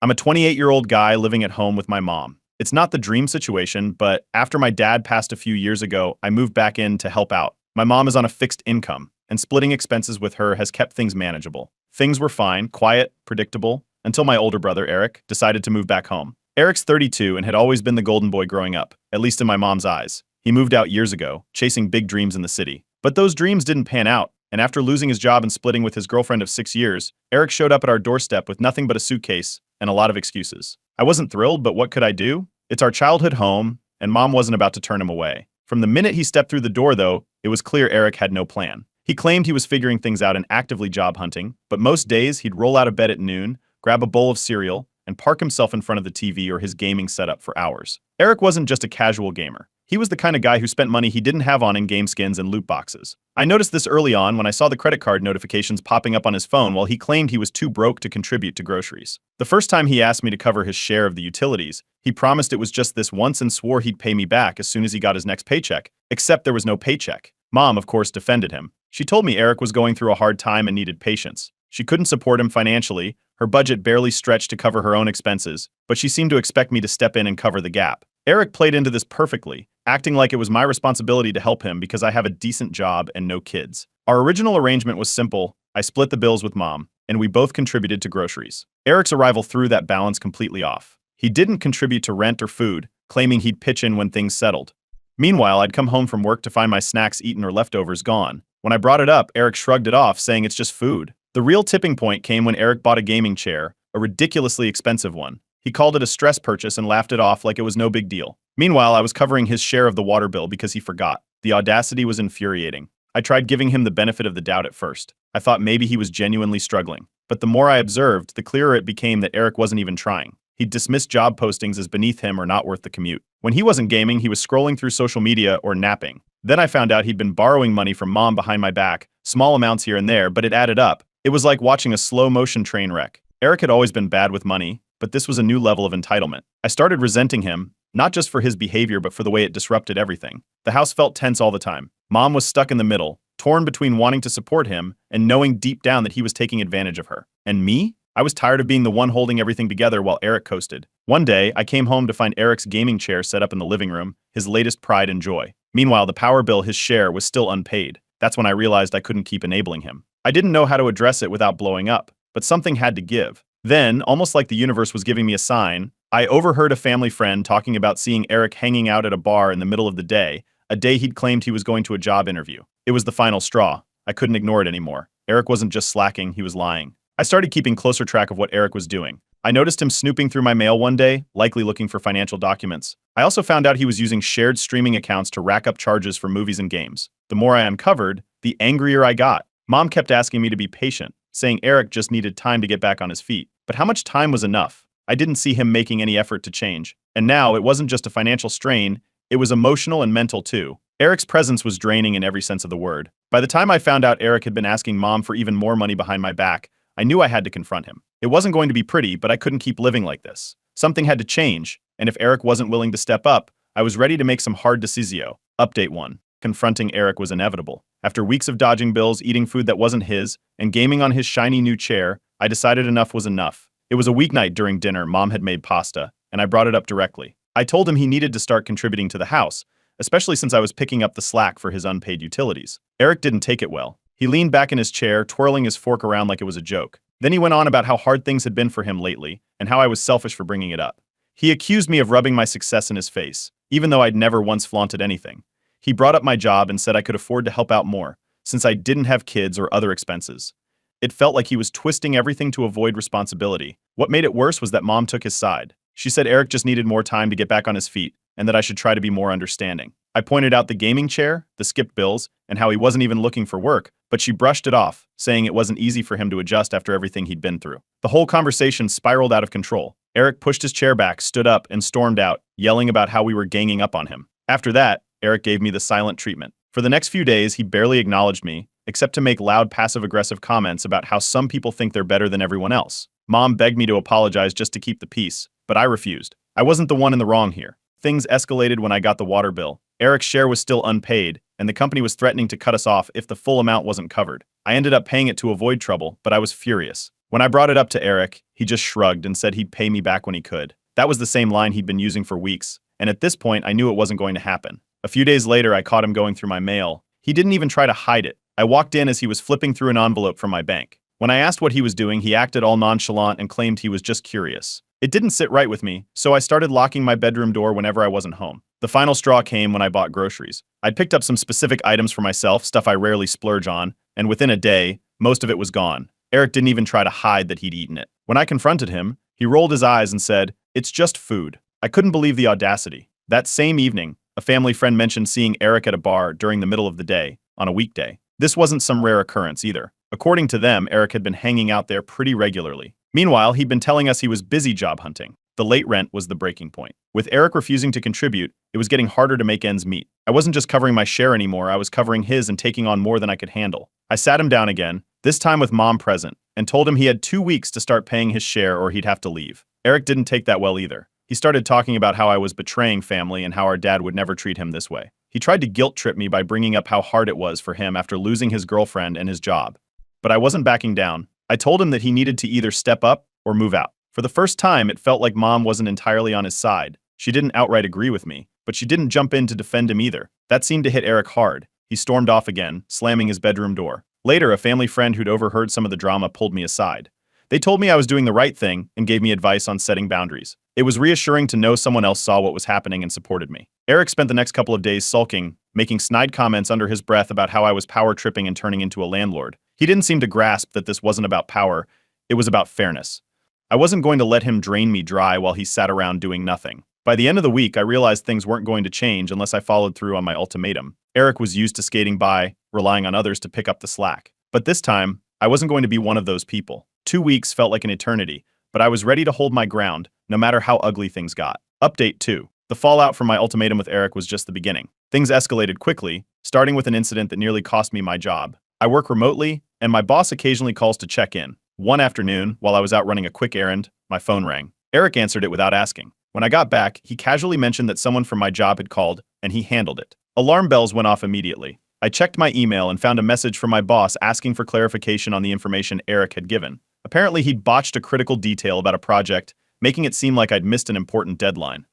I'm a 28-year-old guy living at home with my mom. It's not the dream situation, but after my dad passed a few years ago, I moved back in to help out. My mom is on a fixed income, and splitting expenses with her has kept things manageable. Things were fine, quiet, predictable, until my older brother, Eric, decided to move back home. Eric's 32 and had always been the golden boy growing up, at least in my mom's eyes. He moved out years ago, chasing big dreams in the city. But those dreams didn't pan out, and after losing his job and splitting with his girlfriend of 6 years, Eric showed up at our doorstep with nothing but a suitcase and a lot of excuses. I wasn't thrilled, but what could I do? It's our childhood home, and mom wasn't about to turn him away. From the minute he stepped through the door, though, it was clear Eric had no plan. He claimed he was figuring things out and actively job hunting, but most days he'd roll out of bed at noon, grab a bowl of cereal, and park himself in front of the TV or his gaming setup for hours. Eric wasn't just a casual gamer. He was the kind of guy who spent money he didn't have on in-game skins and loot boxes. I noticed this early on when I saw the credit card notifications popping up on his phone while he claimed he was too broke to contribute to groceries. The first time he asked me to cover his share of the utilities, he promised it was just this once and swore he'd pay me back as soon as he got his next paycheck, except there was no paycheck. Mom, of course, defended him. She told me Eric was going through a hard time and needed patience. She couldn't support him financially, her budget barely stretched to cover her own expenses, but she seemed to expect me to step in and cover the gap. Eric played into this perfectly, acting like it was my responsibility to help him because I have a decent job and no kids. Our original arrangement was simple. I split the bills with mom, and we both contributed to groceries. Eric's arrival threw that balance completely off. He didn't contribute to rent or food, claiming he'd pitch in when things settled. Meanwhile, I'd come home from work to find my snacks eaten or leftovers gone. When I brought it up, Eric shrugged it off, saying it's just food. The real tipping point came when Eric bought a gaming chair, a ridiculously expensive one. He called it a stress purchase and laughed it off like it was no big deal. Meanwhile, I was covering his share of the water bill because he forgot. The audacity was infuriating. I tried giving him the benefit of the doubt at first. I thought maybe he was genuinely struggling. But the more I observed, the clearer it became that Eric wasn't even trying. He'd dismissed job postings as beneath him or not worth the commute. When he wasn't gaming, he was scrolling through social media or napping. Then I found out he'd been borrowing money from mom behind my back, small amounts here and there, but it added up. It was like watching a slow-motion train wreck. Eric had always been bad with money, but this was a new level of entitlement. I started resenting him, not just for his behavior, but for the way it disrupted everything. The house felt tense all the time. Mom was stuck in the middle, torn between wanting to support him and knowing deep down that he was taking advantage of her. And me? I was tired of being the one holding everything together while Eric coasted. One day, I came home to find Eric's gaming chair set up in the living room, his latest pride and joy. Meanwhile, the power bill, his share, was still unpaid. That's when I realized I couldn't keep enabling him. I didn't know how to address it without blowing up, but something had to give. Then, almost like the universe was giving me a sign, I overheard a family friend talking about seeing Eric hanging out at a bar in the middle of the day, a day he'd claimed he was going to a job interview. It was the final straw. I couldn't ignore it anymore. Eric wasn't just slacking, he was lying. I started keeping closer track of what Eric was doing. I noticed him snooping through my mail one day, likely looking for financial documents. I also found out he was using shared streaming accounts to rack up charges for movies and games. The more I uncovered, the angrier I got. Mom kept asking me to be patient, saying Eric just needed time to get back on his feet. But how much time was enough? I didn't see him making any effort to change. And now, it wasn't just a financial strain, it was emotional and mental too. Eric's presence was draining in every sense of the word. By the time I found out Eric had been asking mom for even more money behind my back, I knew I had to confront him. It wasn't going to be pretty, but I couldn't keep living like this. Something had to change, and if Eric wasn't willing to step up, I was ready to make some hard decisions. Update 1. Confronting Eric was inevitable. After weeks of dodging bills, eating food that wasn't his, and gaming on his shiny new chair, I decided enough was enough. It was a weeknight during dinner. Mom had made pasta, and I brought it up directly. I told him he needed to start contributing to the house, especially since I was picking up the slack for his unpaid utilities. Eric didn't take it well. He leaned back in his chair, twirling his fork around like it was a joke. Then he went on about how hard things had been for him lately, and how I was selfish for bringing it up. He accused me of rubbing my success in his face, even though I'd never once flaunted anything. He brought up my job and said I could afford to help out more, since I didn't have kids or other expenses. It felt like he was twisting everything to avoid responsibility. What made it worse was that mom took his side. She said Eric just needed more time to get back on his feet, and that I should try to be more understanding. I pointed out the gaming chair, the skipped bills, and how he wasn't even looking for work, but she brushed it off, saying it wasn't easy for him to adjust after everything he'd been through. The whole conversation spiraled out of control. Eric pushed his chair back, stood up, and stormed out, yelling about how we were ganging up on him. After that, Eric gave me the silent treatment. For the next few days, he barely acknowledged me, except to make loud passive-aggressive comments about how some people think they're better than everyone else. Mom begged me to apologize just to keep the peace, but I refused. I wasn't the one in the wrong here. Things escalated when I got the water bill. Eric's share was still unpaid, and the company was threatening to cut us off if the full amount wasn't covered. I ended up paying it to avoid trouble, but I was furious. When I brought it up to Eric, He just shrugged and said he'd pay me back when he could. That was the same line he'd been using for weeks, and at this point I knew it wasn't going to happen. A few days later I caught him going through my mail. He didn't even try to hide it. I walked in as he was flipping through an envelope from my bank. When I asked what he was doing, he acted all nonchalant and claimed he was just curious. It didn't sit right with me, so I started locking my bedroom door whenever I wasn't home. The final straw came when I bought groceries. I'd picked up some specific items for myself, stuff I rarely splurge on, and within a day, most of it was gone. Eric didn't even try to hide that he'd eaten it. When I confronted him, he rolled his eyes and said, "It's just food." I couldn't believe the audacity. That same evening, a family friend mentioned seeing Eric at a bar during the middle of the day, on a weekday. This wasn't some rare occurrence either. According to them, Eric had been hanging out there pretty regularly. Meanwhile, he'd been telling us he was busy job hunting. The late rent was the breaking point. With Eric refusing to contribute, it was getting harder to make ends meet. I wasn't just covering my share anymore, I was covering his and taking on more than I could handle. I sat him down again, this time with Mom present, and told him he had 2 weeks to start paying his share or he'd have to leave. Eric didn't take that well either. He started talking about how I was betraying family and how our dad would never treat him this way. He tried to guilt trip me by bringing up how hard it was for him after losing his girlfriend and his job. But I wasn't backing down. I told him that he needed to either step up or move out. For the first time, it felt like Mom wasn't entirely on his side. She didn't outright agree with me, but she didn't jump in to defend him either. That seemed to hit Eric hard. He stormed off again, slamming his bedroom door. Later, a family friend who'd overheard some of the drama pulled me aside. They told me I was doing the right thing and gave me advice on setting boundaries. It was reassuring to know someone else saw what was happening and supported me. Eric spent the next couple of days sulking, making snide comments under his breath about how I was power tripping and turning into a landlord. He didn't seem to grasp that this wasn't about power, it was about fairness. I wasn't going to let him drain me dry while he sat around doing nothing. By the end of the week, I realized things weren't going to change unless I followed through on my ultimatum. Eric was used to skating by, relying on others to pick up the slack. But this time, I wasn't going to be one of those people. 2 weeks felt like an eternity, but I was ready to hold my ground, no matter how ugly things got. Update 2. The fallout from my ultimatum with Eric was just the beginning. Things escalated quickly, starting with an incident that nearly cost me my job. I work remotely, and my boss occasionally calls to check in. One afternoon, while I was out running a quick errand, my phone rang. Eric answered it without asking. When I got back, he casually mentioned that someone from my job had called, and he handled it. Alarm bells went off immediately. I checked my email and found a message from my boss asking for clarification on the information Eric had given. Apparently, he'd botched a critical detail about a project, making it seem like I'd missed an important deadline.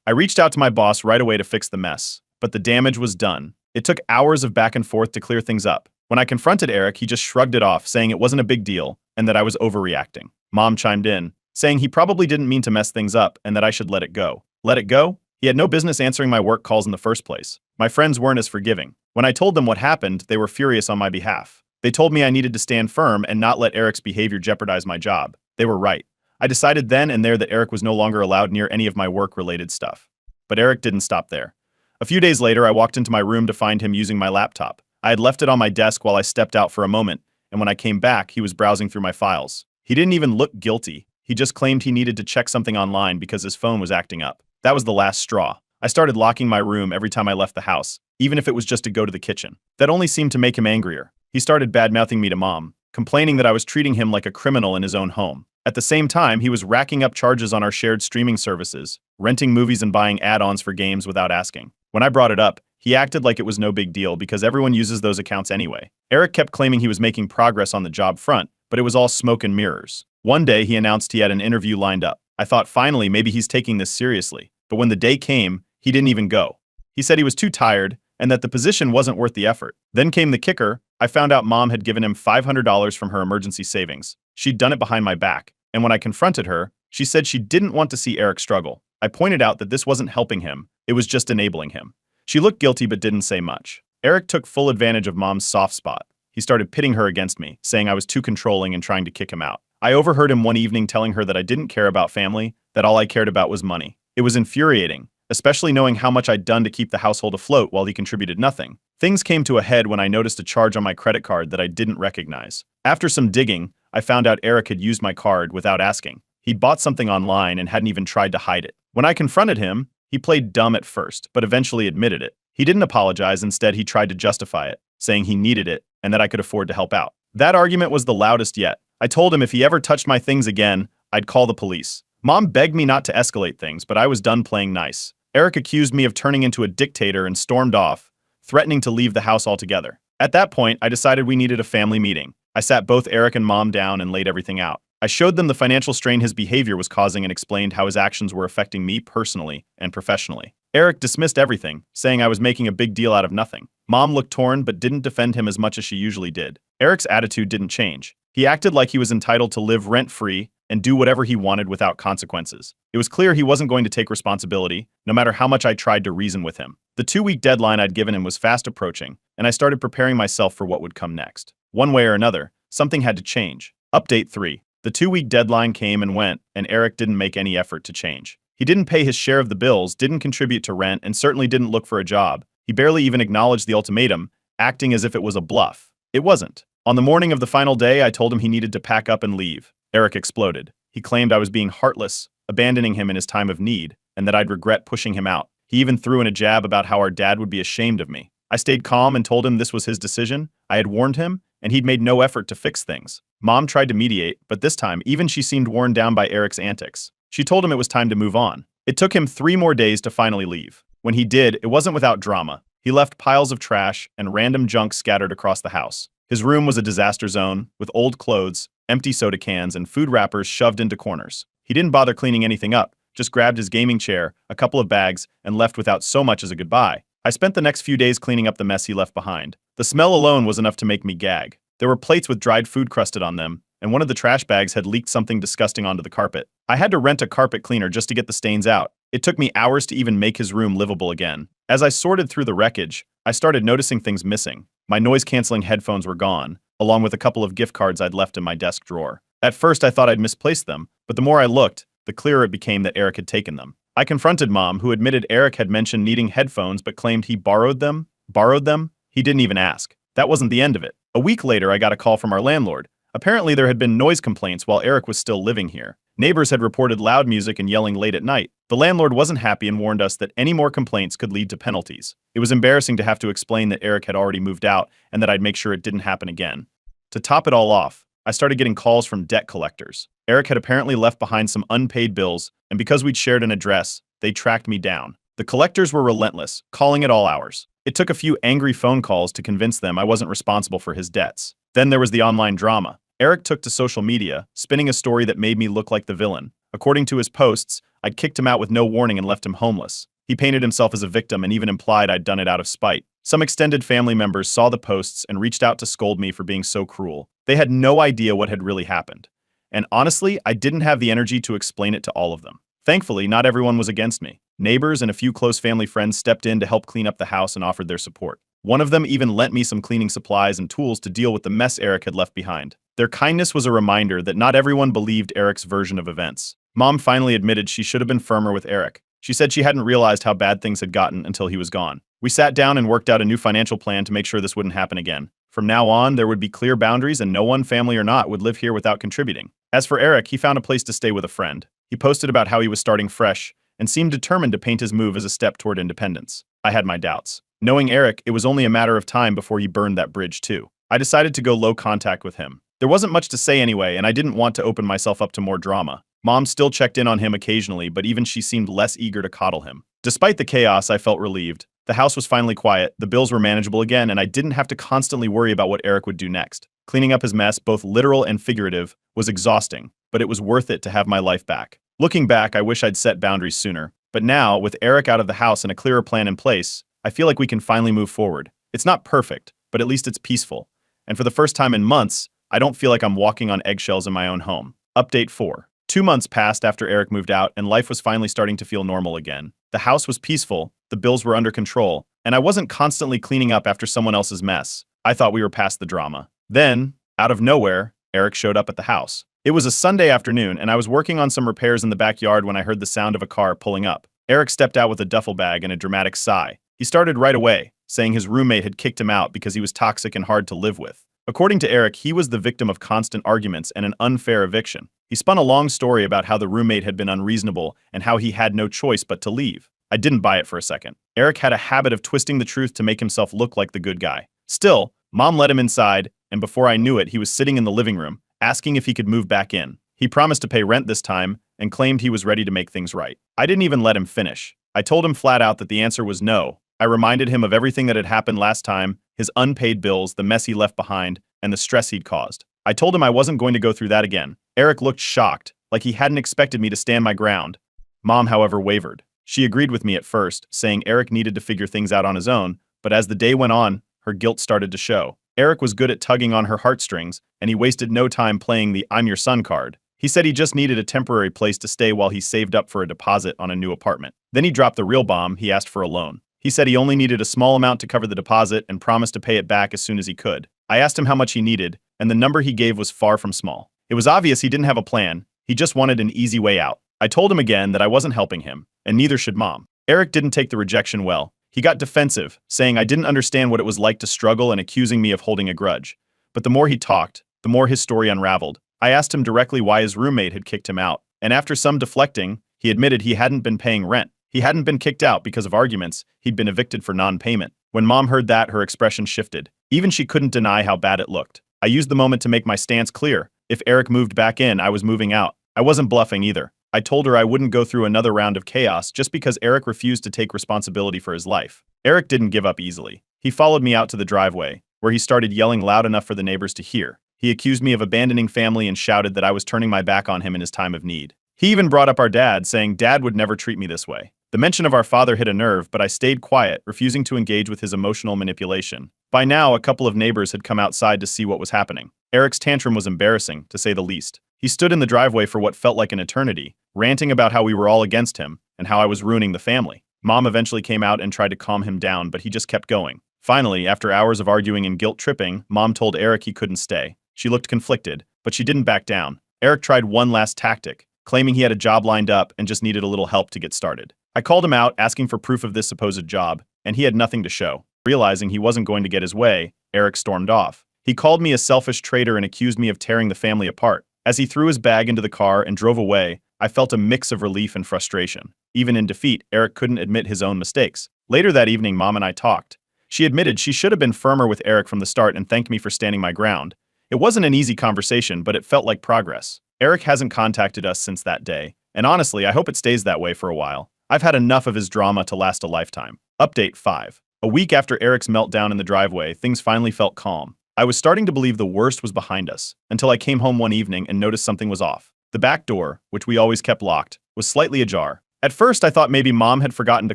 I reached out to my boss right away to fix the mess, but the damage was done. It took hours of back and forth to clear things up. When I confronted Eric, he just shrugged it off, saying it wasn't a big deal and that I was overreacting. Mom chimed in, saying he probably didn't mean to mess things up and that I should let it go. Let it go? He had no business answering my work calls in the first place. My friends weren't as forgiving. When I told them what happened, they were furious on my behalf. They told me I needed to stand firm and not let Eric's behavior jeopardize my job. They were right. I decided then and there that Eric was no longer allowed near any of my work-related stuff. But Eric didn't stop there. A few days later, I walked into my room to find him using my laptop. I had left it on my desk while I stepped out for a moment, and when I came back, he was browsing through my files. He didn't even look guilty. He just claimed he needed to check something online because his phone was acting up. That was the last straw. I started locking my room every time I left the house, even if it was just to go to the kitchen. That only seemed to make him angrier. He started bad-mouthing me to Mom, complaining that I was treating him like a criminal in his own home. At the same time, he was racking up charges on our shared streaming services, renting movies and buying add-ons for games without asking. When I brought it up, he acted like it was no big deal because everyone uses those accounts anyway. Eric kept claiming he was making progress on the job front, but it was all smoke and mirrors. One day, he announced he had an interview lined up. I thought finally maybe he's taking this seriously, but when the day came, he didn't even go. He said he was too tired and that the position wasn't worth the effort. Then came the kicker. I found out Mom had given him $500 from her emergency savings. She'd done it behind my back, and when I confronted her, she said she didn't want to see Eric struggle. I pointed out that this wasn't helping him, it was just enabling him. She looked guilty but didn't say much. Eric took full advantage of Mom's soft spot. He started pitting her against me, saying I was too controlling and trying to kick him out. I overheard him one evening telling her that I didn't care about family, that all I cared about was money. It was infuriating, especially knowing how much I'd done to keep the household afloat while he contributed nothing. Things came to a head when I noticed a charge on my credit card that I didn't recognize. After some digging, I found out Eric had used my card without asking. He'd bought something online and hadn't even tried to hide it. When I confronted him, he played dumb at first, but eventually admitted it. He didn't apologize, instead he tried to justify it, saying he needed it and that I could afford to help out. That argument was the loudest yet. I told him if he ever touched my things again, I'd call the police. Mom begged me not to escalate things, but I was done playing nice. Eric accused me of turning into a dictator and stormed off, threatening to leave the house altogether. At that point, I decided we needed a family meeting. I sat both Eric and Mom down and laid everything out. I showed them the financial strain his behavior was causing and explained how his actions were affecting me personally and professionally. Eric dismissed everything, saying I was making a big deal out of nothing. Mom looked torn but didn't defend him as much as she usually did. Eric's attitude didn't change. He acted like he was entitled to live rent-free and do whatever he wanted without consequences. It was clear he wasn't going to take responsibility, no matter how much I tried to reason with him. The 2-week deadline I'd given him was fast approaching, and I started preparing myself for what would come next. One way or another, something had to change. Update 3. The 2-week deadline came and went, and Eric didn't make any effort to change. He didn't pay his share of the bills, didn't contribute to rent, and certainly didn't look for a job. He barely even acknowledged the ultimatum, acting as if it was a bluff. It wasn't. On the morning of the final day, I told him he needed to pack up and leave. Eric exploded. He claimed I was being heartless, abandoning him in his time of need, and that I'd regret pushing him out. He even threw in a jab about how our dad would be ashamed of me. I stayed calm and told him this was his decision. I had warned him, and he'd made no effort to fix things. Mom tried to mediate, but this time, even she seemed worn down by Eric's antics. She told him it was time to move on. It took him 3 more days to finally leave. When he did, it wasn't without drama. He left piles of trash and random junk scattered across the house. His room was a disaster zone, with old clothes, empty soda cans, and food wrappers shoved into corners. He didn't bother cleaning anything up, just grabbed his gaming chair, a couple of bags, and left without so much as a goodbye. I spent the next few days cleaning up the mess he left behind. The smell alone was enough to make me gag. There were plates with dried food crusted on them, and one of the trash bags had leaked something disgusting onto the carpet. I had to rent a carpet cleaner just to get the stains out. It took me hours to even make his room livable again. As I sorted through the wreckage, I started noticing things missing. My noise-canceling headphones were gone, along with a couple of gift cards I'd left in my desk drawer. At first, I thought I'd misplaced them, but the more I looked, the clearer it became that Eric had taken them. I confronted Mom, who admitted Eric had mentioned needing headphones but claimed he borrowed them. Borrowed them? He didn't even ask. That wasn't the end of it. A week later, I got a call from our landlord. Apparently, there had been noise complaints while Eric was still living here. Neighbors had reported loud music and yelling late at night. The landlord wasn't happy and warned us that any more complaints could lead to penalties. It was embarrassing to have to explain that Eric had already moved out and that I'd make sure it didn't happen again. To top it all off, I started getting calls from debt collectors. Eric had apparently left behind some unpaid bills, and because we'd shared an address, they tracked me down. The collectors were relentless, calling at all hours. It took a few angry phone calls to convince them I wasn't responsible for his debts. Then there was the online drama. Eric took to social media, spinning a story that made me look like the villain. According to his posts, I'd kicked him out with no warning and left him homeless. He painted himself as a victim and even implied I'd done it out of spite. Some extended family members saw the posts and reached out to scold me for being so cruel. They had no idea what had really happened. And honestly, I didn't have the energy to explain it to all of them. Thankfully, not everyone was against me. Neighbors and a few close family friends stepped in to help clean up the house and offered their support. One of them even lent me some cleaning supplies and tools to deal with the mess Eric had left behind. Their kindness was a reminder that not everyone believed Eric's version of events. Mom finally admitted she should have been firmer with Eric. She said she hadn't realized how bad things had gotten until he was gone. We sat down and worked out a new financial plan to make sure this wouldn't happen again. From now on, there would be clear boundaries and no one, family or not, would live here without contributing. As for Eric, he found a place to stay with a friend. He posted about how he was starting fresh and seemed determined to paint his move as a step toward independence. I had my doubts. Knowing Eric, it was only a matter of time before he burned that bridge too. I decided to go low contact with him. There wasn't much to say anyway, and I didn't want to open myself up to more drama. Mom still checked in on him occasionally, but even she seemed less eager to coddle him. Despite the chaos, I felt relieved. The house was finally quiet, the bills were manageable again, and I didn't have to constantly worry about what Eric would do next. Cleaning up his mess, both literal and figurative, was exhausting, but it was worth it to have my life back. Looking back, I wish I'd set boundaries sooner. But now, with Eric out of the house and a clearer plan in place, I feel like we can finally move forward. It's not perfect, but at least it's peaceful. And for the first time in months, I don't feel like I'm walking on eggshells in my own home. Update 4. 2 months passed after Eric moved out, and life was finally starting to feel normal again. The house was peaceful, the bills were under control, and I wasn't constantly cleaning up after someone else's mess. I thought we were past the drama. Then, out of nowhere, Eric showed up at the house. It was a Sunday afternoon, and I was working on some repairs in the backyard when I heard the sound of a car pulling up. Eric stepped out with a duffel bag and a dramatic sigh. He started right away, saying his roommate had kicked him out because he was toxic and hard to live with. According to Eric, he was the victim of constant arguments and an unfair eviction. He spun a long story about how the roommate had been unreasonable and how he had no choice but to leave. I didn't buy it for a second. Eric had a habit of twisting the truth to make himself look like the good guy. Still, Mom let him inside, and before I knew it, he was sitting in the living room, asking if he could move back in. He promised to pay rent this time and claimed he was ready to make things right. I didn't even let him finish. I told him flat out that the answer was no. I reminded him of everything that had happened last time, his unpaid bills, the mess he left behind, and the stress he'd caused. I told him I wasn't going to go through that again. Eric looked shocked, like he hadn't expected me to stand my ground. Mom, however, wavered. She agreed with me at first, saying Eric needed to figure things out on his own, but as the day went on, her guilt started to show. Eric was good at tugging on her heartstrings, and he wasted no time playing the "I'm your son" card. He said he just needed a temporary place to stay while he saved up for a deposit on a new apartment. Then he dropped the real bomb. He asked for a loan. He said he only needed a small amount to cover the deposit and promised to pay it back as soon as he could. I asked him how much he needed, and the number he gave was far from small. It was obvious he didn't have a plan. He just wanted an easy way out. I told him again that I wasn't helping him, and neither should Mom. Eric didn't take the rejection well. He got defensive, saying I didn't understand what it was like to struggle and accusing me of holding a grudge. But the more he talked, the more his story unraveled. I asked him directly why his roommate had kicked him out, and after some deflecting, he admitted he hadn't been paying rent. He hadn't been kicked out because of arguments, he'd been evicted for non-payment. When Mom heard that, her expression shifted. Even she couldn't deny how bad it looked. I used the moment to make my stance clear. If Eric moved back in, I was moving out. I wasn't bluffing either. I told her I wouldn't go through another round of chaos just because Eric refused to take responsibility for his life. Eric didn't give up easily. He followed me out to the driveway, where he started yelling loud enough for the neighbors to hear. He accused me of abandoning family and shouted that I was turning my back on him in his time of need. He even brought up our dad, saying Dad would never treat me this way. The mention of our father hit a nerve, but I stayed quiet, refusing to engage with his emotional manipulation. By now, a couple of neighbors had come outside to see what was happening. Eric's tantrum was embarrassing, to say the least. He stood in the driveway for what felt like an eternity, ranting about how we were all against him and how I was ruining the family. Mom eventually came out and tried to calm him down, but he just kept going. Finally, after hours of arguing and guilt-tripping, Mom told Eric he couldn't stay. She looked conflicted, but she didn't back down. Eric tried one last tactic, claiming he had a job lined up and just needed a little help to get started. I called him out, asking for proof of this supposed job, and he had nothing to show. Realizing he wasn't going to get his way, Eric stormed off. He called me a selfish traitor and accused me of tearing the family apart. As he threw his bag into the car and drove away, I felt a mix of relief and frustration. Even in defeat, Eric couldn't admit his own mistakes. Later that evening, Mom and I talked. She admitted she should have been firmer with Eric from the start and thanked me for standing my ground. It wasn't an easy conversation, but it felt like progress. Eric hasn't contacted us since that day, and honestly, I hope it stays that way for a while. I've had enough of his drama to last a lifetime. Update 5. A week after Eric's meltdown in the driveway, things finally felt calm. I was starting to believe the worst was behind us, until I came home one evening and noticed something was off. The back door, which we always kept locked, was slightly ajar. At first, I thought maybe Mom had forgotten to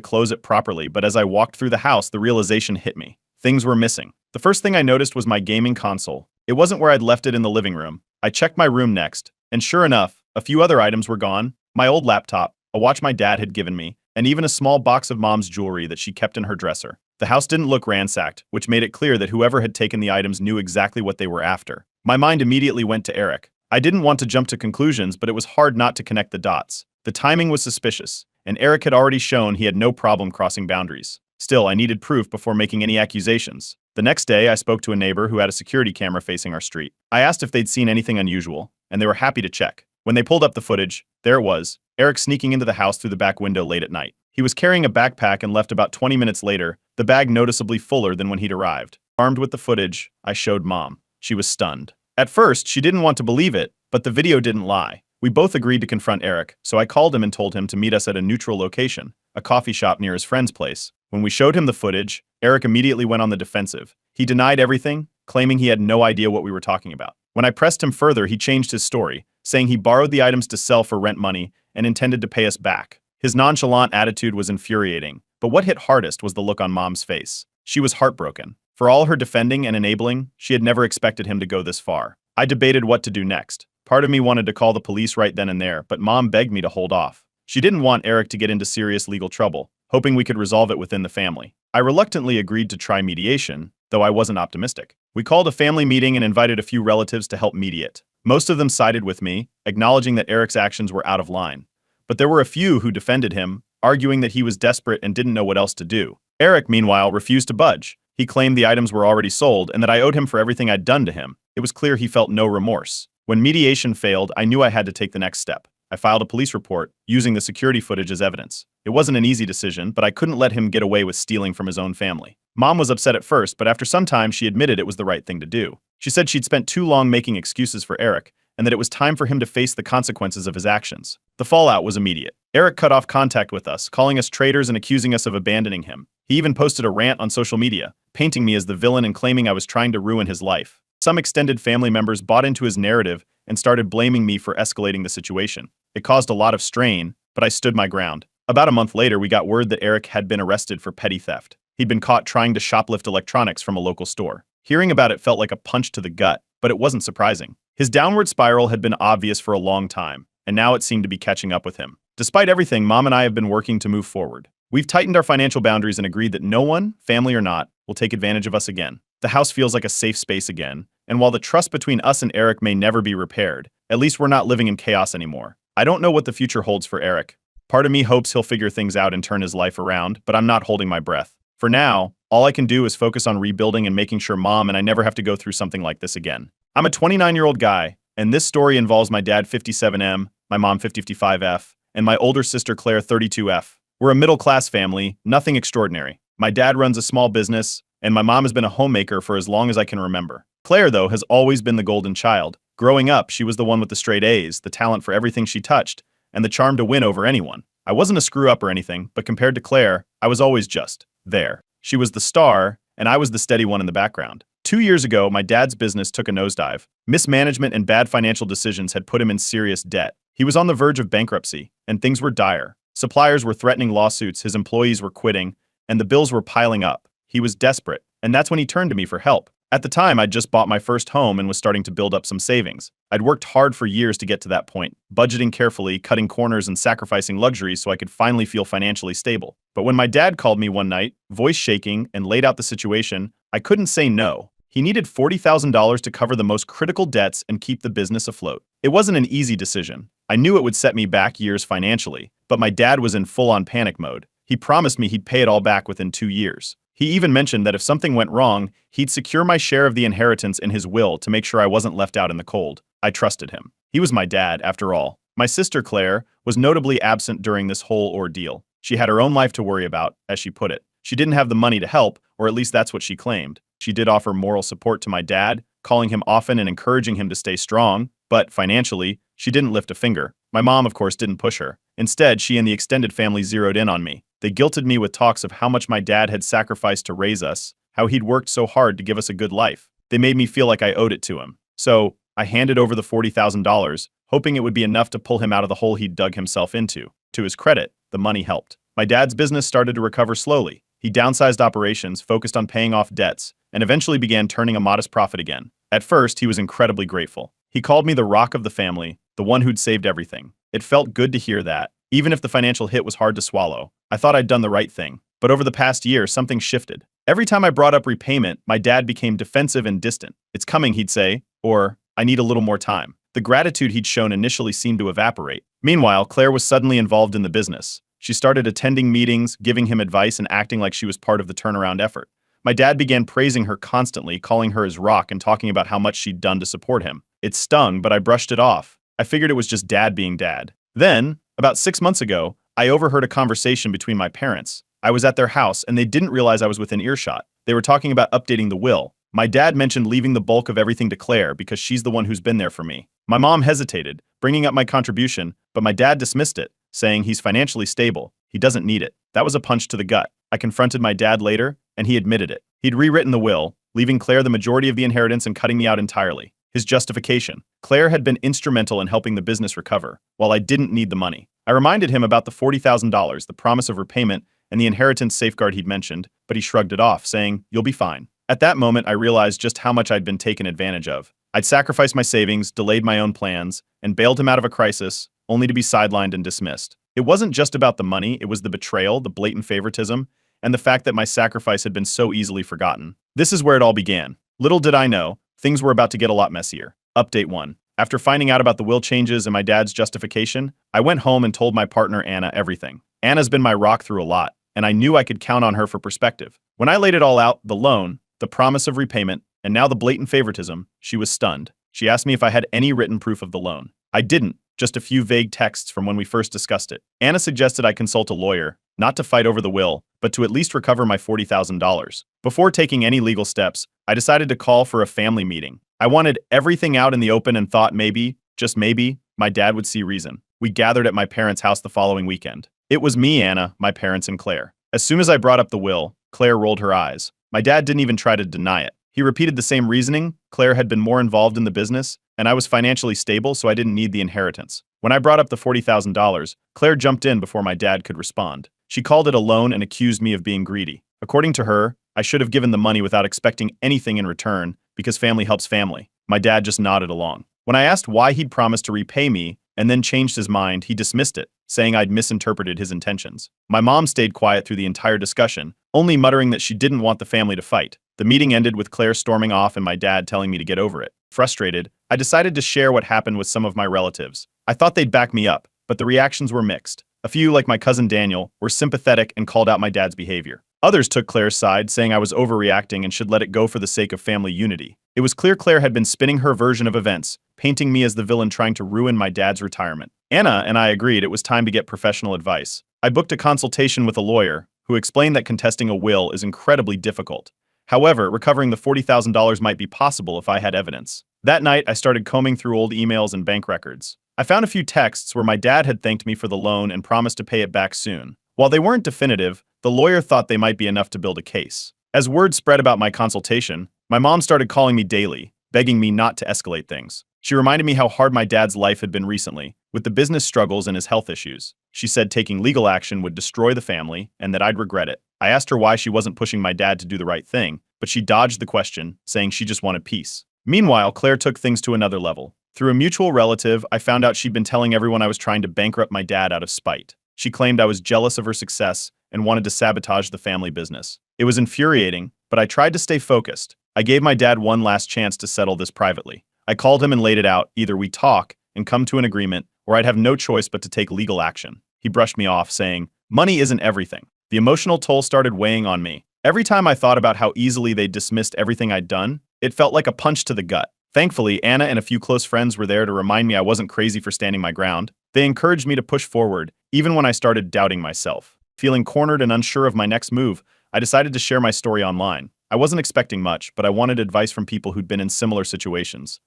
close it properly, but as I walked through the house, the realization hit me. Things were missing. The first thing I noticed was my gaming console. It wasn't where I'd left it in the living room. I checked my room next, and sure enough, a few other items were gone. My old laptop, a watch my dad had given me, and even a small box of Mom's jewelry that she kept in her dresser. The house didn't look ransacked, which made it clear that whoever had taken the items knew exactly what they were after. My mind immediately went to Eric. I didn't want to jump to conclusions, but it was hard not to connect the dots. The timing was suspicious, and Eric had already shown he had no problem crossing boundaries. Still, I needed proof before making any accusations. The next day, I spoke to a neighbor who had a security camera facing our street. I asked if they'd seen anything unusual, and they were happy to check. When they pulled up the footage, there it was, Eric sneaking into the house through the back window late at night. He was carrying a backpack and left about 20 minutes later, the bag noticeably fuller than when he'd arrived. Armed with the footage, I showed Mom. She was stunned. At first, she didn't want to believe it, but the video didn't lie. We both agreed to confront Eric, so I called him and told him to meet us at a neutral location, a coffee shop near his friend's place. When we showed him the footage, Eric immediately went on the defensive. He denied everything, claiming he had no idea what we were talking about. When I pressed him further, he changed his story, saying he borrowed the items to sell for rent money and intended to pay us back. His nonchalant attitude was infuriating, but what hit hardest was the look on Mom's face. She was heartbroken. For all her defending and enabling, she had never expected him to go this far. I debated what to do next. Part of me wanted to call the police right then and there, but Mom begged me to hold off. She didn't want Eric to get into serious legal trouble, hoping we could resolve it within the family. I reluctantly agreed to try mediation, though I wasn't optimistic. We called a family meeting and invited a few relatives to help mediate. Most of them sided with me, acknowledging that Eric's actions were out of line. But there were a few who defended him, arguing that he was desperate and didn't know what else to do. Eric, meanwhile, refused to budge. He claimed the items were already sold and that I owed him for everything I'd done to him. It was clear he felt no remorse. When mediation failed, I knew I had to take the next step. I filed a police report, using the security footage as evidence. It wasn't an easy decision, but I couldn't let him get away with stealing from his own family. Mom was upset at first, but after some time, she admitted it was the right thing to do. She said she'd spent too long making excuses for Eric, and that it was time for him to face the consequences of his actions. The fallout was immediate. Eric cut off contact with us, calling us traitors and accusing us of abandoning him. He even posted a rant on social media, painting me as the villain and claiming I was trying to ruin his life. Some extended family members bought into his narrative and started blaming me for escalating the situation. It caused a lot of strain, but I stood my ground. About a month later, we got word that Eric had been arrested for petty theft. He'd been caught trying to shoplift electronics from a local store. Hearing about it felt like a punch to the gut, but it wasn't surprising. His downward spiral had been obvious for a long time, and now it seemed to be catching up with him. Despite everything, Mom and I have been working to move forward. We've tightened our financial boundaries and agreed that no one, family or not, will take advantage of us again. The house feels like a safe space again, and while the trust between us and Eric may never be repaired, at least we're not living in chaos anymore. I don't know what the future holds for Eric. Part of me hopes he'll figure things out and turn his life around, but I'm not holding my breath. For now, all I can do is focus on rebuilding and making sure Mom and I never have to go through something like this again. I'm a 29-year-old guy, and this story involves my dad 57M, my mom 55F, and my older sister Claire 32F. We're a middle-class family, nothing extraordinary. My dad runs a small business, and my mom has been a homemaker for as long as I can remember. Claire, though, has always been the golden child. Growing up, she was the one with the straight A's, the talent for everything she touched, and the charm to win over anyone. I wasn't a screw-up or anything, but compared to Claire, I was always just there. She was the star, and I was the steady one in the background. 2 years ago, my dad's business took a nosedive. Mismanagement and bad financial decisions had put him in serious debt. He was on the verge of bankruptcy, and things were dire. Suppliers were threatening lawsuits, his employees were quitting, and the bills were piling up. He was desperate, and that's when he turned to me for help. At the time, I'd just bought my first home and was starting to build up some savings. I'd worked hard for years to get to that point, budgeting carefully, cutting corners, and sacrificing luxuries so I could finally feel financially stable. But when my dad called me one night, voice shaking, and laid out the situation, I couldn't say no. He needed $40,000 to cover the most critical debts and keep the business afloat. It wasn't an easy decision. I knew it would set me back years financially, but my dad was in full-on panic mode. He promised me he'd pay it all back within 2 years. He even mentioned that if something went wrong, he'd secure my share of the inheritance in his will to make sure I wasn't left out in the cold. I trusted him. He was my dad, after all. My sister, Claire, was notably absent during this whole ordeal. She had her own life to worry about, as she put it. She didn't have the money to help, or at least that's what she claimed. She did offer moral support to my dad, calling him often and encouraging him to stay strong, but financially, she didn't lift a finger. My mom, of course, didn't push her. Instead, she and the extended family zeroed in on me. They guilted me with talks of how much my dad had sacrificed to raise us, how he'd worked so hard to give us a good life. They made me feel like I owed it to him. So, I handed over the $40,000, hoping it would be enough to pull him out of the hole he'd dug himself into. To his credit, the money helped. My dad's business started to recover slowly. He downsized operations, focused on paying off debts, and eventually began turning a modest profit again. At first, he was incredibly grateful. He called me the rock of the family, the one who'd saved everything. It felt good to hear that, even if the financial hit was hard to swallow. I thought I'd done the right thing. But over the past year, something shifted. Every time I brought up repayment, my dad became defensive and distant. "It's coming," he'd say, or "I need a little more time." The gratitude he'd shown initially seemed to evaporate. Meanwhile, Claire was suddenly involved in the business. She started attending meetings, giving him advice, and acting like she was part of the turnaround effort. My dad began praising her constantly, calling her his rock and talking about how much she'd done to support him. It stung, but I brushed it off. I figured it was just dad being dad. Then, about 6 months ago, I overheard a conversation between my parents. I was at their house, and they didn't realize I was within earshot. They were talking about updating the will. My dad mentioned leaving the bulk of everything to Claire because she's the one who's been there for me. My mom hesitated, bringing up my contribution, but my dad dismissed it, saying he's financially stable. He doesn't need it. That was a punch to the gut. I confronted my dad later, and he admitted it. He'd rewritten the will, leaving Claire the majority of the inheritance and cutting me out entirely. His justification: Claire had been instrumental in helping the business recover, while I didn't need the money. I reminded him about the $40,000, the promise of repayment, and the inheritance safeguard he'd mentioned, but he shrugged it off, saying, "You'll be fine." At that moment, I realized just how much I'd been taken advantage of. I'd sacrificed my savings, delayed my own plans, and bailed him out of a crisis, only to be sidelined and dismissed. It wasn't just about the money, it was the betrayal, the blatant favoritism, and the fact that my sacrifice had been so easily forgotten. This is where it all began. Little did I know, things were about to get a lot messier. Update 1. After finding out about the will changes and my dad's justification, I went home and told my partner Anna everything. Anna's been my rock through a lot, and I knew I could count on her for perspective. When I laid it all out, the loan, the promise of repayment, and now the blatant favoritism, she was stunned. She asked me if I had any written proof of the loan. I didn't, just a few vague texts from when we first discussed it. Anna suggested I consult a lawyer, not to fight over the will, but to at least recover my $40,000. Before taking any legal steps, I decided to call for a family meeting. I wanted everything out in the open and thought maybe, just maybe, my dad would see reason. We gathered at my parents' house the following weekend. It was me, Anna, my parents, and Claire. As soon as I brought up the will, Claire rolled her eyes. My dad didn't even try to deny it. He repeated the same reasoning, Claire had been more involved in the business, and I was financially stable, so I didn't need the inheritance. When I brought up the $40,000, Claire jumped in before my dad could respond. She called it a loan and accused me of being greedy. According to her, I should have given the money without expecting anything in return because family helps family. My dad just nodded along. When I asked why he'd promised to repay me and then changed his mind, he dismissed it, saying I'd misinterpreted his intentions. My mom stayed quiet through the entire discussion, only muttering that she didn't want the family to fight. The meeting ended with Claire storming off and my dad telling me to get over it. Frustrated, I decided to share what happened with some of my relatives. I thought they'd back me up, but the reactions were mixed. A few, like my cousin Daniel, were sympathetic and called out my dad's behavior. Others took Claire's side, saying I was overreacting and should let it go for the sake of family unity. It was clear Claire had been spinning her version of events, painting me as the villain trying to ruin my dad's retirement. Anna and I agreed it was time to get professional advice. I booked a consultation with a lawyer, who explained that contesting a will is incredibly difficult. However, recovering the $40,000 might be possible if I had evidence. That night, I started combing through old emails and bank records. I found a few texts where my dad had thanked me for the loan and promised to pay it back soon. While they weren't definitive, the lawyer thought they might be enough to build a case. As word spread about my consultation, my mom started calling me daily, begging me not to escalate things. She reminded me how hard my dad's life had been recently, with the business struggles and his health issues. She said taking legal action would destroy the family and that I'd regret it. I asked her why she wasn't pushing my dad to do the right thing, but she dodged the question, saying she just wanted peace. Meanwhile, Claire took things to another level. Through a mutual relative, I found out she'd been telling everyone I was trying to bankrupt my dad out of spite. She claimed I was jealous of her success and wanted to sabotage the family business. It was infuriating, but I tried to stay focused. I gave my dad one last chance to settle this privately. I called him and laid it out: either we talk and come to an agreement, or I'd have no choice but to take legal action. He brushed me off, saying, "Money isn't everything." The emotional toll started weighing on me. Every time I thought about how easily they dismissed everything I'd done, it felt like a punch to the gut. Thankfully, Anna and a few close friends were there to remind me I wasn't crazy for standing my ground. They encouraged me to push forward, even when I started doubting myself. Feeling cornered and unsure of my next move, I decided to share my story online. I wasn't expecting much, but I wanted advice from people who'd been in similar situations.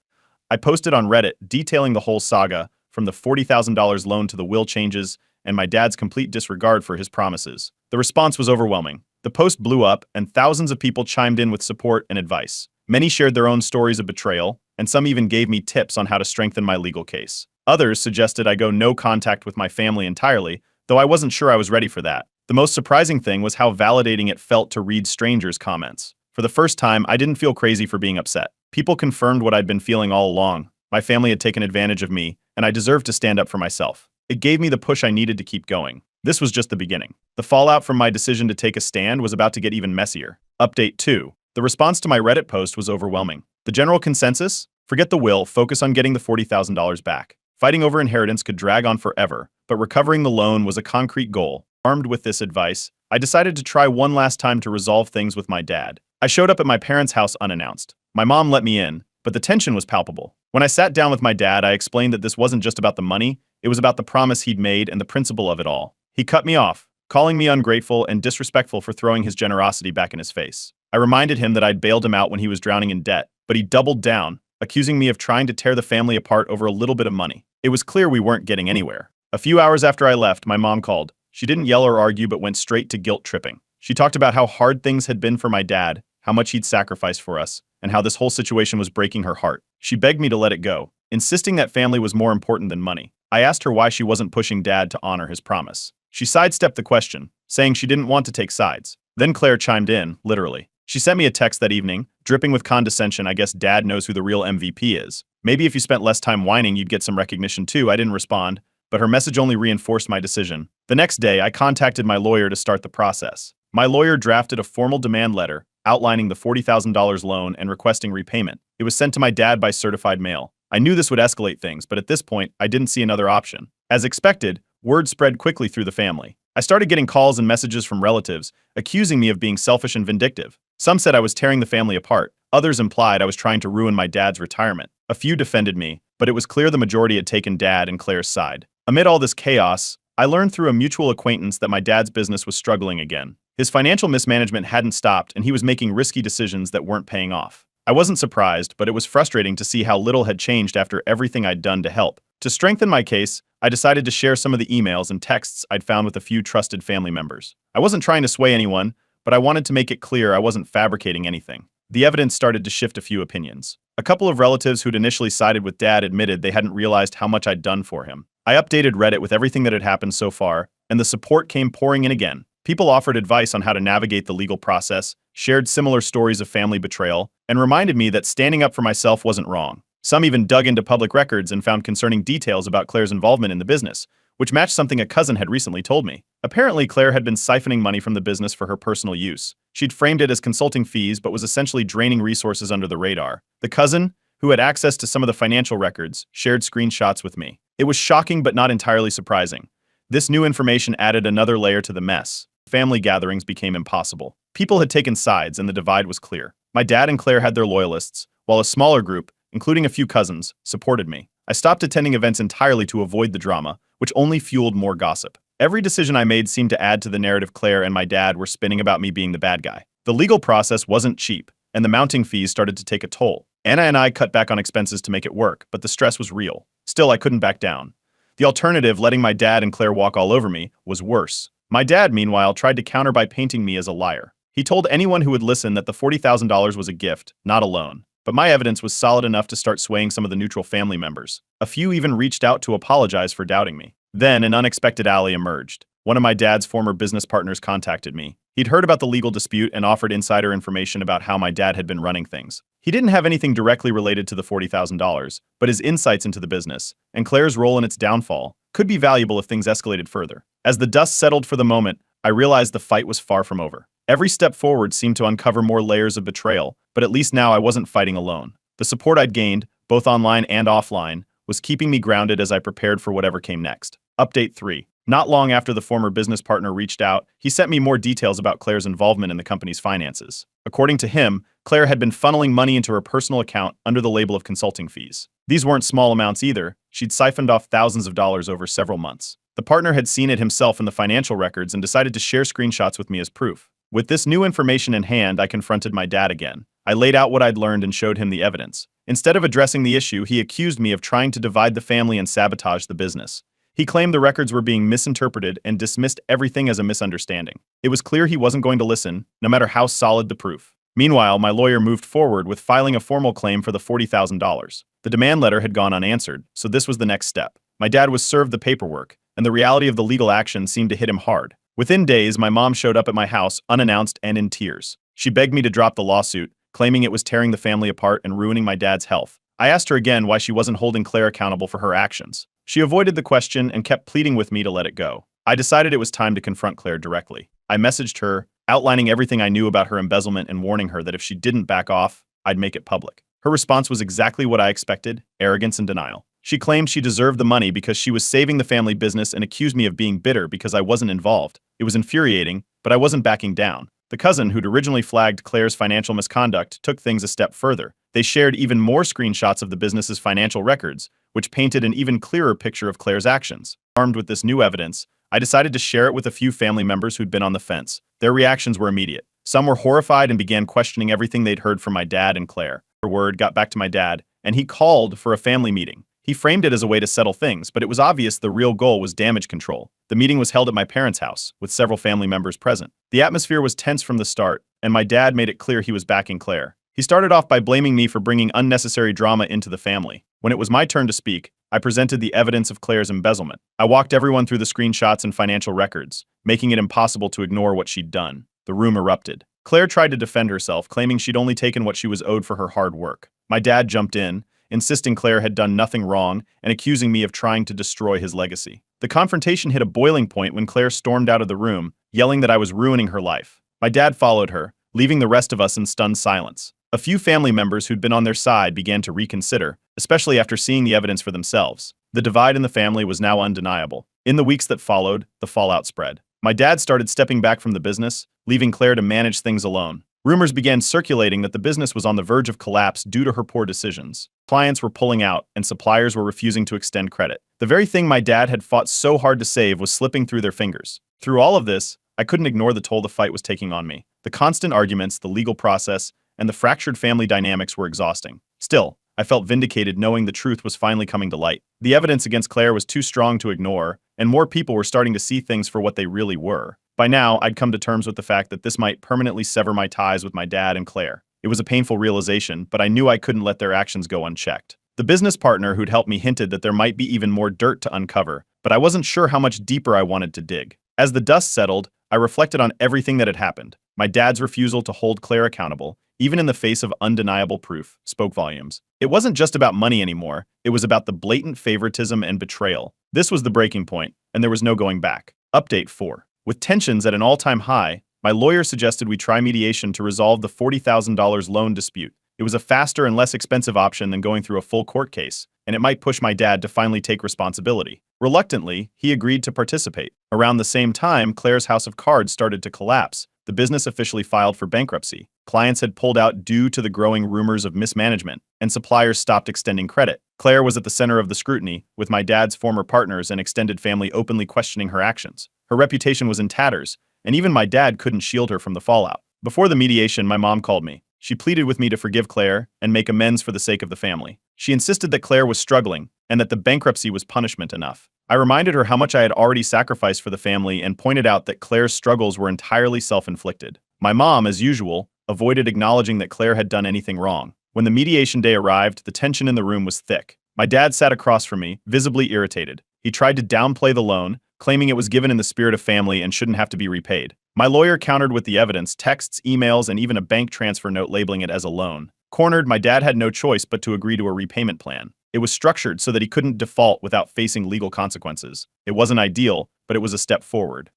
I posted on Reddit detailing the whole saga, from the $40,000 loan to the will changes and my dad's complete disregard for his promises. The response was overwhelming. The post blew up, and thousands of people chimed in with support and advice. Many shared their own stories of betrayal, and some even gave me tips on how to strengthen my legal case. Others suggested I go no contact with my family entirely, though I wasn't sure I was ready for that. The most surprising thing was how validating it felt to read strangers' comments. For the first time, I didn't feel crazy for being upset. People confirmed what I'd been feeling all along. My family had taken advantage of me, and I deserved to stand up for myself. It gave me the push I needed to keep going. This was just the beginning. The fallout from my decision to take a stand was about to get even messier. Update 2. The response to my Reddit post was overwhelming. The general consensus? Forget the will, focus on getting the $40,000 back. Fighting over inheritance could drag on forever, but recovering the loan was a concrete goal. Armed with this advice, I decided to try one last time to resolve things with my dad. I showed up at my parents' house unannounced. My mom let me in, but the tension was palpable. When I sat down with my dad, I explained that this wasn't just about the money, it was about the promise he'd made and the principle of it all. He cut me off, calling me ungrateful and disrespectful for throwing his generosity back in his face. I reminded him that I'd bailed him out when he was drowning in debt, but he doubled down, accusing me of trying to tear the family apart over a little bit of money. It was clear we weren't getting anywhere. A few hours after I left, my mom called. She didn't yell or argue, but went straight to guilt tripping. She talked about how hard things had been for my dad, how much he'd sacrificed for us, and how this whole situation was breaking her heart. She begged me to let it go, insisting that family was more important than money. I asked her why she wasn't pushing Dad to honor his promise. She sidestepped the question, saying she didn't want to take sides. Then Claire chimed in, literally. She sent me a text that evening, dripping with condescension. "I guess Dad knows who the real MVP is. Maybe if you spent less time whining, you'd get some recognition too." I didn't respond, but her message only reinforced my decision. The next day, I contacted my lawyer to start the process. My lawyer drafted a formal demand letter, outlining the $40,000 loan and requesting repayment. It was sent to my dad by certified mail. I knew this would escalate things, but at this point, I didn't see another option. As expected, word spread quickly through the family. I started getting calls and messages from relatives, accusing me of being selfish and vindictive. Some said I was tearing the family apart. Others implied I was trying to ruin my dad's retirement. A few defended me, but it was clear the majority had taken Dad and Claire's side. Amid all this chaos, I learned through a mutual acquaintance that my dad's business was struggling again. His financial mismanagement hadn't stopped, and he was making risky decisions that weren't paying off. I wasn't surprised, but it was frustrating to see how little had changed after everything I'd done to help. To strengthen my case, I decided to share some of the emails and texts I'd found with a few trusted family members. I wasn't trying to sway anyone, but I wanted to make it clear I wasn't fabricating anything. the evidence started to shift a few opinions. A couple of relatives who'd initially sided with Dad admitted they hadn't realized how much I'd done for him. I updated Reddit with everything that had happened so far, and the support came pouring in again. People offered advice on how to navigate the legal process, shared similar stories of family betrayal, and reminded me that standing up for myself wasn't wrong. Some even dug into public records and found concerning details about Claire's involvement in the business, which matched something a cousin had recently told me. Apparently, Claire had been siphoning money from the business for her personal use. She'd framed it as consulting fees, but was essentially draining resources under the radar. The cousin, who had access to some of the financial records, shared screenshots with me. It was shocking but not entirely surprising. This new information added another layer to the mess. Family gatherings became impossible. People had taken sides and the divide was clear. My dad and Claire had their loyalists, while a smaller group, including a few cousins, supported me. I stopped attending events entirely to avoid the drama, which only fueled more gossip. Every decision I made seemed to add to the narrative Claire and my dad were spinning about me being the bad guy. The legal process wasn't cheap, and the mounting fees started to take a toll. Anna and I cut back on expenses to make it work, but the stress was real. Still, I couldn't back down. The alternative, letting my dad and Claire walk all over me, was worse. My dad, meanwhile, tried to counter by painting me as a liar. He told anyone who would listen that the $40,000 was a gift, not a loan. But my evidence was solid enough to start swaying some of the neutral family members. A few even reached out to apologize for doubting me. Then, an unexpected ally emerged. One of my dad's former business partners contacted me. He'd heard about the legal dispute and offered insider information about how my dad had been running things. He didn't have anything directly related to the $40,000, but his insights into the business, and Claire's role in its downfall, could be valuable if things escalated further. As the dust settled for the moment, I realized the fight was far from over. Every step forward seemed to uncover more layers of betrayal, but at least now I wasn't fighting alone. The support I'd gained, both online and offline, was keeping me grounded as I prepared for whatever came next. Update 3. Not long after the former business partner reached out, he sent me more details about Claire's involvement in the company's finances. According to him, Claire had been funneling money into her personal account under the label of consulting fees. These weren't small amounts either. She'd siphoned off thousands of dollars over several months. The partner had seen it himself in the financial records and decided to share screenshots with me as proof. With this new information in hand, I confronted my dad again. I laid out what I'd learned and showed him the evidence. Instead of addressing the issue, he accused me of trying to divide the family and sabotage the business. He claimed the records were being misinterpreted and dismissed everything as a misunderstanding. It was clear he wasn't going to listen, no matter how solid the proof. Meanwhile, my lawyer moved forward with filing a formal claim for the $40,000. The demand letter had gone unanswered, so this was the next step. My dad was served the paperwork, and the reality of the legal action seemed to hit him hard. Within days, my mom showed up at my house, unannounced and in tears. She begged me to drop the lawsuit, claiming it was tearing the family apart and ruining my dad's health. I asked her again why she wasn't holding Claire accountable for her actions. She avoided the question and kept pleading with me to let it go. I decided it was time to confront Claire directly. I messaged her, outlining everything I knew about her embezzlement and warning her that if she didn't back off, I'd make it public. Her response was exactly what I expected: arrogance and denial. She claimed she deserved the money because she was saving the family business and accused me of being bitter because I wasn't involved. It was infuriating, but I wasn't backing down. The cousin who'd originally flagged Claire's financial misconduct took things a step further. They shared even more screenshots of the business's financial records, which painted an even clearer picture of Claire's actions. Armed with this new evidence, I decided to share it with a few family members who'd been on the fence. Their reactions were immediate. Some were horrified and began questioning everything they'd heard from my dad and Claire. Her word got back to my dad, and he called for a family meeting. He framed it as a way to settle things, but it was obvious the real goal was damage control. The meeting was held at my parents' house, with several family members present. The atmosphere was tense from the start, and my dad made it clear he was backing Claire. He started off by blaming me for bringing unnecessary drama into the family. When it was my turn to speak, I presented the evidence of Claire's embezzlement. I walked everyone through the screenshots and financial records, making it impossible to ignore what she'd done. The room erupted. Claire tried to defend herself, claiming she'd only taken what she was owed for her hard work. My dad jumped in, insisting Claire had done nothing wrong and accusing me of trying to destroy his legacy. The confrontation hit a boiling point when Claire stormed out of the room, yelling that I was ruining her life. My dad followed her, leaving the rest of us in stunned silence. A few family members who'd been on their side began to reconsider, especially after seeing the evidence for themselves. The divide in the family was now undeniable. In the weeks that followed, the fallout spread. My dad started stepping back from the business, leaving Claire to manage things alone. Rumors began circulating that the business was on the verge of collapse due to her poor decisions. Clients were pulling out, and suppliers were refusing to extend credit. The very thing my dad had fought so hard to save was slipping through their fingers. Through all of this, I couldn't ignore the toll the fight was taking on me. The constant arguments, the legal process, and the fractured family dynamics were exhausting. Still, I felt vindicated knowing the truth was finally coming to light. The evidence against Claire was too strong to ignore, and more people were starting to see things for what they really were. By now, I'd come to terms with the fact that this might permanently sever my ties with my dad and Claire. It was a painful realization, but I knew I couldn't let their actions go unchecked. The business partner who'd helped me hinted that there might be even more dirt to uncover, but I wasn't sure how much deeper I wanted to dig. As the dust settled, I reflected on everything that had happened. My dad's refusal to hold Claire accountable, even in the face of undeniable proof, spoke volumes. It wasn't just about money anymore, it was about the blatant favoritism and betrayal. This was the breaking point, and there was no going back. Update 4. With tensions at an all-time high, my lawyer suggested we try mediation to resolve the $40,000 loan dispute. It was a faster and less expensive option than going through a full court case, and it might push my dad to finally take responsibility. Reluctantly, he agreed to participate. Around the same time, Claire's house of cards started to collapse. The business officially filed for bankruptcy. Clients had pulled out due to the growing rumors of mismanagement, and suppliers stopped extending credit. Claire was at the center of the scrutiny, with my dad's former partners and extended family openly questioning her actions. Her reputation was in tatters, and even my dad couldn't shield her from the fallout. Before the mediation, my mom called me. She pleaded with me to forgive Claire and make amends for the sake of the family. She insisted that Claire was struggling and that the bankruptcy was punishment enough. I reminded her how much I had already sacrificed for the family and pointed out that Claire's struggles were entirely self-inflicted. My mom, as usual, avoided acknowledging that Claire had done anything wrong. When the mediation day arrived, the tension in the room was thick. My dad sat across from me, visibly irritated. He tried to downplay the loan, claiming it was given in the spirit of family and shouldn't have to be repaid. My lawyer countered with the evidence, texts, emails, and even a bank transfer note labeling it as a loan. Cornered, my dad had no choice but to agree to a repayment plan. It was structured so that he couldn't default without facing legal consequences. It wasn't ideal, but it was a step forward.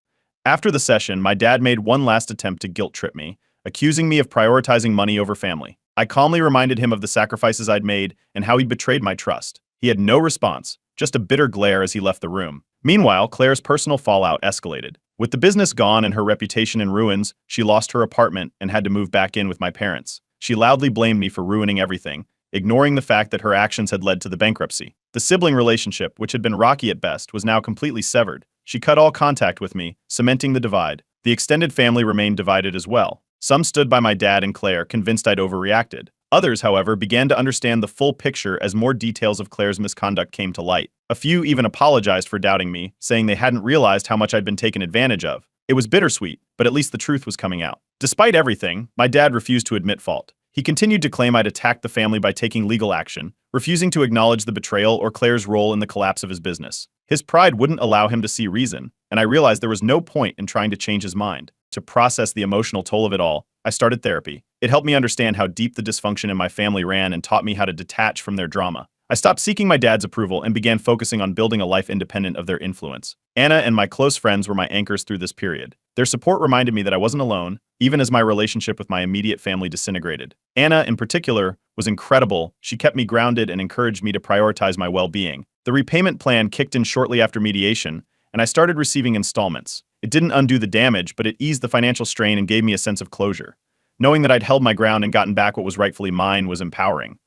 After the session, my dad made one last attempt to guilt-trip me, accusing me of prioritizing money over family. I calmly reminded him of the sacrifices I'd made and how he'd betrayed my trust. He had no response, just a bitter glare as he left the room. Meanwhile, Claire's personal fallout escalated. With the business gone and her reputation in ruins, she lost her apartment and had to move back in with my parents. She loudly blamed me for ruining everything, ignoring the fact that her actions had led to the bankruptcy. The sibling relationship, which had been rocky at best, was now completely severed. She cut all contact with me, cementing the divide. The extended family remained divided as well. Some stood by my dad and Claire, convinced I'd overreacted. Others, however, began to understand the full picture as more details of Claire's misconduct came to light. A few even apologized for doubting me, saying they hadn't realized how much I'd been taken advantage of. It was bittersweet, but at least the truth was coming out. Despite everything, my dad refused to admit fault. He continued to claim I'd attacked the family by taking legal action, refusing to acknowledge the betrayal or Claire's role in the collapse of his business. His pride wouldn't allow him to see reason, and I realized there was no point in trying to change his mind. To process the emotional toll of it all, I started therapy. It helped me understand how deep the dysfunction in my family ran and taught me how to detach from their drama. I stopped seeking my dad's approval and began focusing on building a life independent of their influence. Anna and my close friends were my anchors through this period. Their support reminded me that I wasn't alone, even as my relationship with my immediate family disintegrated. Anna, in particular, was incredible. She kept me grounded and encouraged me to prioritize my well-being. The repayment plan kicked in shortly after mediation, and I started receiving installments. It didn't undo the damage, but it eased the financial strain and gave me a sense of closure. Knowing that I'd held my ground and gotten back what was rightfully mine was empowering.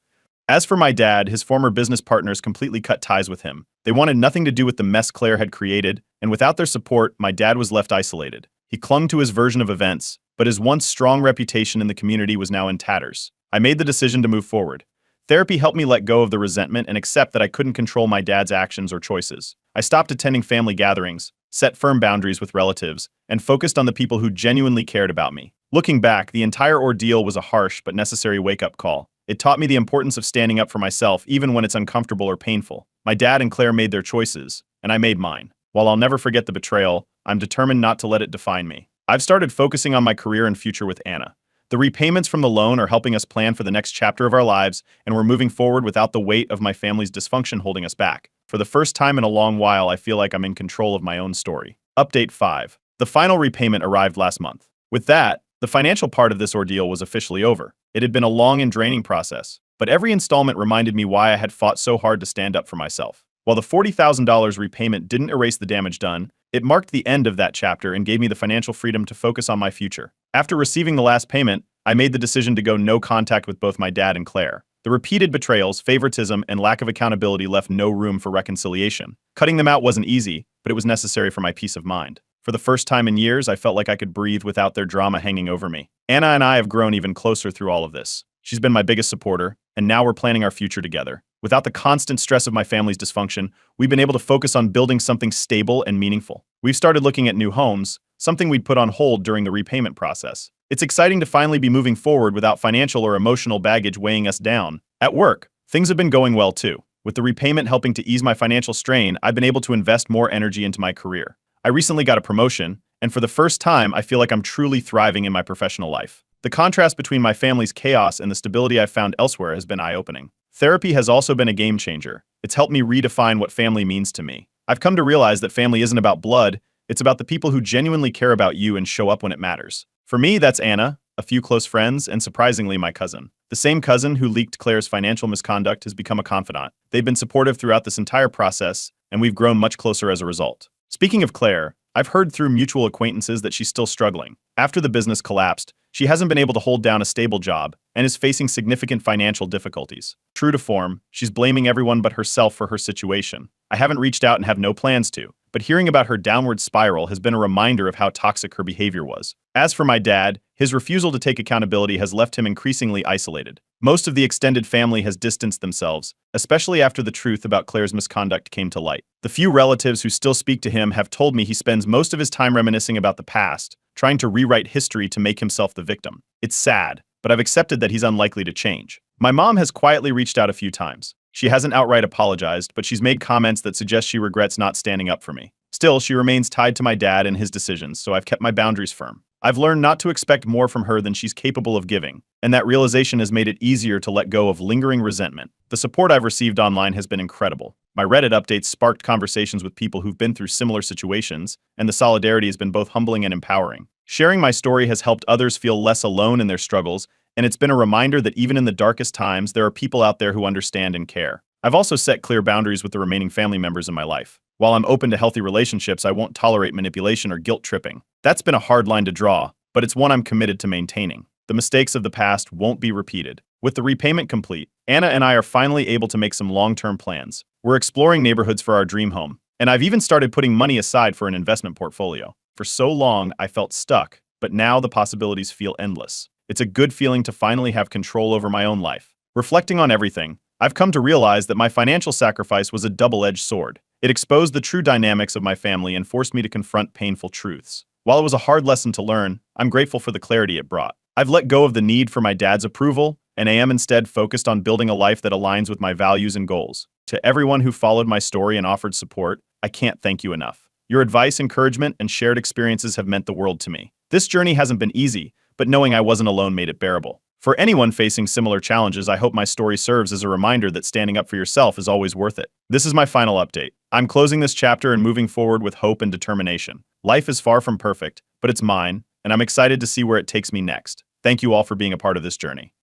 As for my dad, his former business partners completely cut ties with him. They wanted nothing to do with the mess Claire had created, and without their support, my dad was left isolated. He clung to his version of events, but his once strong reputation in the community was now in tatters. I made the decision to move forward. Therapy helped me let go of the resentment and accept that I couldn't control my dad's actions or choices. I stopped attending family gatherings, set firm boundaries with relatives, and focused on the people who genuinely cared about me. Looking back, the entire ordeal was a harsh but necessary wake-up call. It taught me the importance of standing up for myself even when it's uncomfortable or painful. My dad and Claire made their choices, and I made mine. While I'll never forget the betrayal, I'm determined not to let it define me. I've started focusing on my career and future with Anna. The repayments from the loan are helping us plan for the next chapter of our lives, and we're moving forward without the weight of my family's dysfunction holding us back. For the first time in a long while, I feel like I'm in control of my own story. Update 5. The final repayment arrived last month. With that, the financial part of this ordeal was officially over. It had been a long and draining process, but every installment reminded me why I had fought so hard to stand up for myself. While the $40,000 repayment didn't erase the damage done, it marked the end of that chapter and gave me the financial freedom to focus on my future. After receiving the last payment, I made the decision to go no contact with both my dad and Claire. The repeated betrayals, favoritism, and lack of accountability left no room for reconciliation. Cutting them out wasn't easy, but it was necessary for my peace of mind. For the first time in years, I felt like I could breathe without their drama hanging over me. Anna and I have grown even closer through all of this. She's been my biggest supporter, and now we're planning our future together. Without the constant stress of my family's dysfunction, we've been able to focus on building something stable and meaningful. We've started looking at new homes, something we'd put on hold during the repayment process. It's exciting to finally be moving forward without financial or emotional baggage weighing us down. At work, things have been going well too. With the repayment helping to ease my financial strain, I've been able to invest more energy into my career. I recently got a promotion, and for the first time, I feel like I'm truly thriving in my professional life. The contrast between my family's chaos and the stability I've found elsewhere has been eye-opening. Therapy has also been a game changer. It's helped me redefine what family means to me. I've come to realize that family isn't about blood, it's about the people who genuinely care about you and show up when it matters. For me, that's Anna, a few close friends, and surprisingly, my cousin. The same cousin who leaked Claire's financial misconduct has become a confidant. They've been supportive throughout this entire process, and we've grown much closer as a result. Speaking of Claire, I've heard through mutual acquaintances that she's still struggling. After the business collapsed, she hasn't been able to hold down a stable job and is facing significant financial difficulties. True to form, she's blaming everyone but herself for her situation. I haven't reached out and have no plans to, but hearing about her downward spiral has been a reminder of how toxic her behavior was. As for my dad, his refusal to take accountability has left him increasingly isolated. Most of the extended family has distanced themselves, especially after the truth about Claire's misconduct came to light. The few relatives who still speak to him have told me he spends most of his time reminiscing about the past, trying to rewrite history to make himself the victim. It's sad, but I've accepted that he's unlikely to change. My mom has quietly reached out a few times. She hasn't outright apologized, but she's made comments that suggest she regrets not standing up for me. Still, she remains tied to my dad and his decisions, so I've kept my boundaries firm. I've learned not to expect more from her than she's capable of giving, and that realization has made it easier to let go of lingering resentment. The support I've received online has been incredible. My Reddit updates sparked conversations with people who've been through similar situations, and the solidarity has been both humbling and empowering. Sharing my story has helped others feel less alone in their struggles, and it's been a reminder that even in the darkest times, there are people out there who understand and care. I've also set clear boundaries with the remaining family members in my life. While I'm open to healthy relationships, I won't tolerate manipulation or guilt tripping. That's been a hard line to draw, but it's one I'm committed to maintaining. The mistakes of the past won't be repeated. With the repayment complete, Anna and I are finally able to make some long-term plans. We're exploring neighborhoods for our dream home, and I've even started putting money aside for an investment portfolio. For so long, I felt stuck, but now the possibilities feel endless. It's a good feeling to finally have control over my own life. Reflecting on everything, I've come to realize that my financial sacrifice was a double-edged sword. It exposed the true dynamics of my family and forced me to confront painful truths. While it was a hard lesson to learn, I'm grateful for the clarity it brought. I've let go of the need for my dad's approval, and I am instead focused on building a life that aligns with my values and goals. To everyone who followed my story and offered support, I can't thank you enough. Your advice, encouragement, and shared experiences have meant the world to me. This journey hasn't been easy, but knowing I wasn't alone made it bearable. For anyone facing similar challenges, I hope my story serves as a reminder that standing up for yourself is always worth it. This is my final update. I'm closing this chapter and moving forward with hope and determination. Life is far from perfect, but it's mine, and I'm excited to see where it takes me next. Thank you all for being a part of this journey.